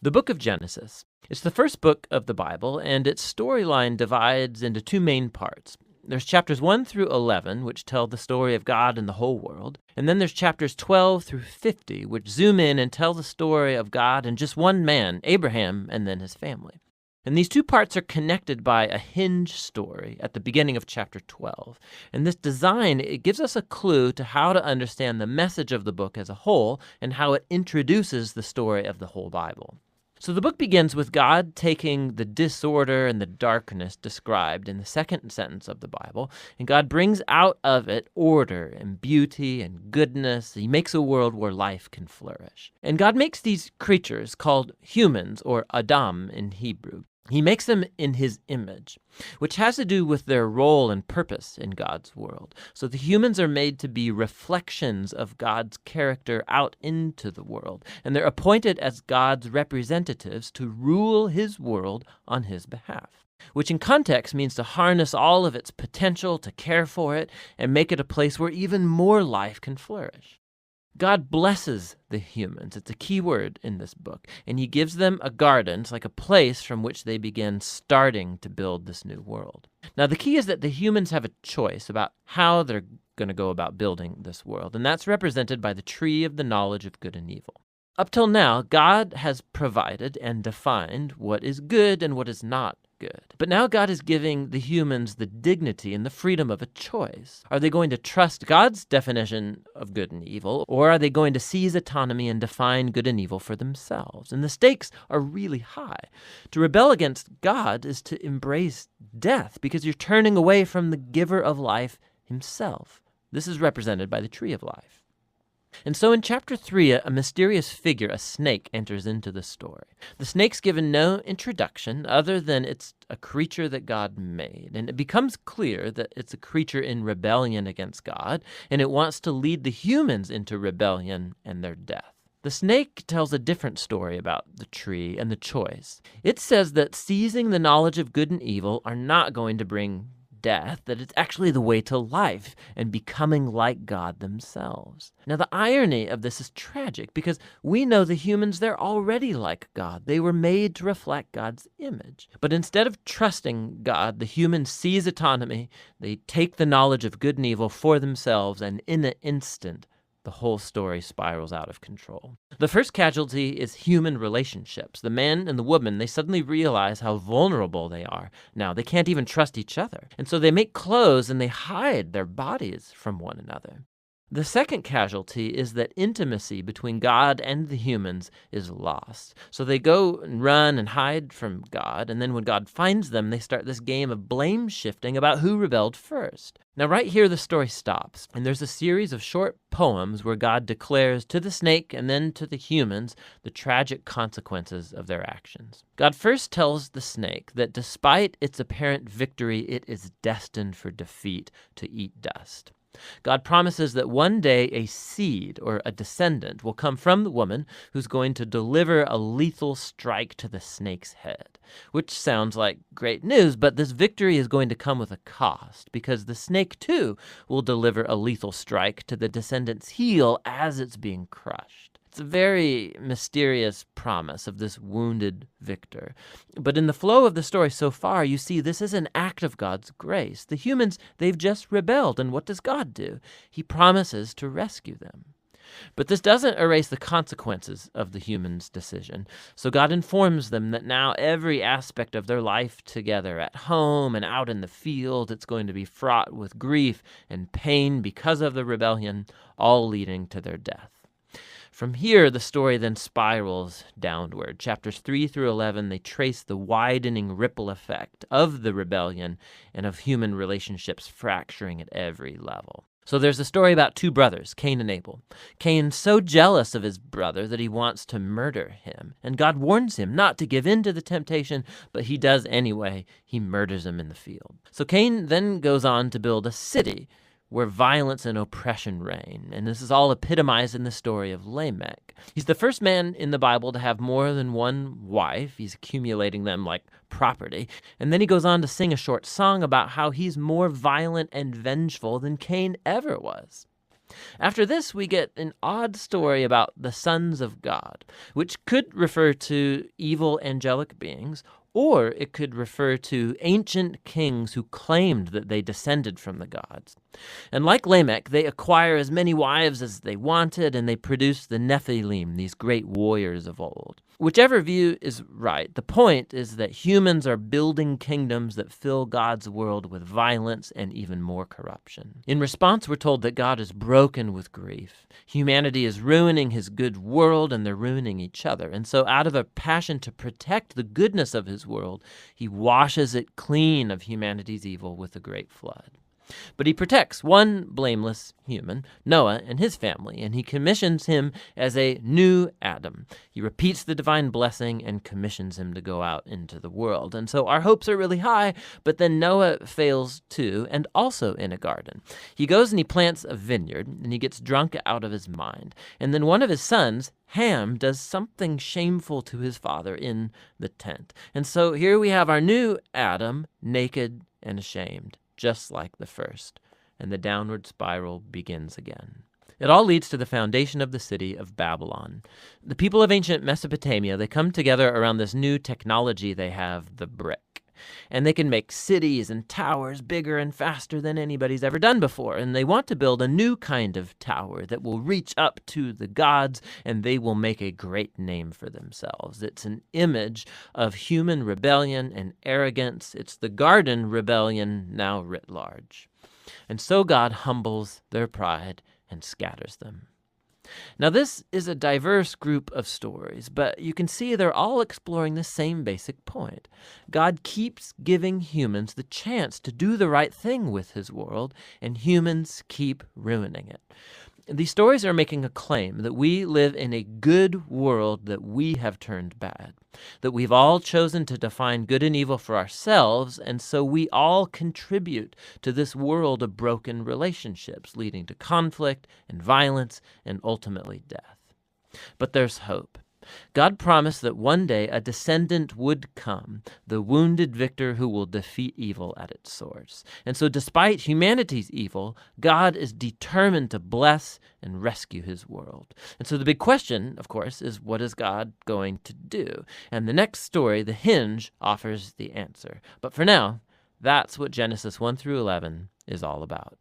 The book of Genesis. It's the first book of the Bible, and its storyline divides into two main parts. There's chapters 1 through 11, which tell the story of God and the whole world. And then there's chapters 12 through 50, which zoom in and tell the story of God and just one man, Abraham, and then his family. And these two parts are connected by a hinge story at the beginning of chapter 12. And this design, it gives us a clue to how to understand the message of the book as a whole and how it introduces the story of the whole Bible. So the book begins with God taking the disorder and the darkness described in the second sentence of the Bible, and God brings out of it order and beauty and goodness. He makes a world where life can flourish. And God makes these creatures called humans, or Adam in Hebrew. He makes them in his image, which has to do with their role and purpose in God's world. So the humans are made to be reflections of God's character out into the world, and they're appointed as God's representatives to rule his world on his behalf, which in context means to harness all of its potential, to care for it, and make it a place where even more life can flourish. God blesses the humans. It's a key word in this book. And he gives them a garden. It's like a place from which they begin starting to build this new world. Now, the key is that the humans have a choice about how they're going to go about building this world. And that's represented by the tree of the knowledge of good and evil. Up till now, God has provided and defined what is good and what is not good. But now God is giving the humans the dignity and the freedom of a choice. Are they going to trust God's definition of good and evil, or are they going to seize autonomy and define good and evil for themselves? And the stakes are really high. To rebel against God is to embrace death, because you're turning away from the giver of life himself. This is represented by the tree of life. And so in chapter 3, a mysterious figure, a snake, enters into the story. The snake's given no introduction other than it's a creature that God made. And it becomes clear that it's a creature in rebellion against God, and it wants to lead the humans into rebellion and their death. The snake tells a different story about the tree and the choice. It says that seizing the knowledge of good and evil are not going to bring death, that it's actually the way to life and becoming like God themselves. Now, the irony of this is tragic, because we know the humans, they're already like God. They were made to reflect God's image. But instead of trusting God, the humans seize autonomy, they take the knowledge of good and evil for themselves, and in an instant, the whole story spirals out of control. The first casualty is human relationships. The man and the woman, they suddenly realize how vulnerable they are. Now, they can't even trust each other. And so they make clothes and they hide their bodies from one another. The second casualty is that intimacy between God and the humans is lost. So they go and run and hide from God, and then when God finds them, they start this game of blame shifting about who rebelled first. Now right here the story stops, and there's a series of short poems where God declares to the snake and then to the humans the tragic consequences of their actions. God first tells the snake that despite its apparent victory, it is destined for defeat, to eat dust. God promises that one day a seed or a descendant will come from the woman who's going to deliver a lethal strike to the snake's head, which sounds like great news, but this victory is going to come with a cost, because the snake too will deliver a lethal strike to the descendant's heel as it's being crushed. It's a very mysterious promise of this wounded victor. But in the flow of the story so far, you see this is an act of God's grace. The humans, they've just rebelled, and what does God do? He promises to rescue them. But this doesn't erase the consequences of the humans' decision. So God informs them that now every aspect of their life together, at home and out in the field, it's going to be fraught with grief and pain because of the rebellion, all leading to their death. From here, the story then spirals downward. Chapters 3 through 11, they trace the widening ripple effect of the rebellion and of human relationships fracturing at every level. So there's a story about two brothers, Cain and Abel. Cain's so jealous of his brother that he wants to murder him. And God warns him not to give in to the temptation, but he does anyway. He murders him in the field. So Cain then goes on to build a city where violence and oppression reign. And this is all epitomized in the story of Lamech. He's the first man in the Bible to have more than one wife. He's accumulating them like property. And then he goes on to sing a short song about how he's more violent and vengeful than Cain ever was. After this, we get an odd story about the sons of God, which could refer to evil angelic beings, or it could refer to ancient kings who claimed that they descended from the gods. And like Lamech, they acquire as many wives as they wanted, and they produce the Nephilim, these great warriors of old. Whichever view is right, the point is that humans are building kingdoms that fill God's world with violence and even more corruption. In response, we're told that God is broken with grief. Humanity is ruining his good world, and they're ruining each other. And so out of a passion to protect the goodness of his world, he washes it clean of humanity's evil with a great flood. But he protects one blameless human, Noah, and his family, and he commissions him as a new Adam. He repeats the divine blessing and commissions him to go out into the world. And so our hopes are really high, but then Noah fails too, and also in a garden. He goes and he plants a vineyard, and he gets drunk out of his mind. And then one of his sons, Ham, does something shameful to his father in the tent. And so here we have our new Adam, naked and ashamed, just like the first, and the downward spiral begins again. It all leads to the foundation of the city of Babylon. The people of ancient Mesopotamia, they come together around this new technology they have, the brick. And they can make cities and towers bigger and faster than anybody's ever done before. And they want to build a new kind of tower that will reach up to the gods, and they will make a great name for themselves. It's an image of human rebellion and arrogance. It's the garden rebellion now writ large. And so God humbles their pride and scatters them. Now, this is a diverse group of stories, but you can see they're all exploring the same basic point. God keeps giving humans the chance to do the right thing with his world, and humans keep ruining it. These stories are making a claim that we live in a good world that we have turned bad, that we've all chosen to define good and evil for ourselves, and so we all contribute to this world of broken relationships, leading to conflict and violence and ultimately death. But there's hope. God promised that one day a descendant would come, the wounded victor who will defeat evil at its source. And so despite humanity's evil, God is determined to bless and rescue his world. And so the big question, of course, is what is God going to do? And the next story, The Hinge, offers the answer. But for now, that's what Genesis 1 through 11 is all about.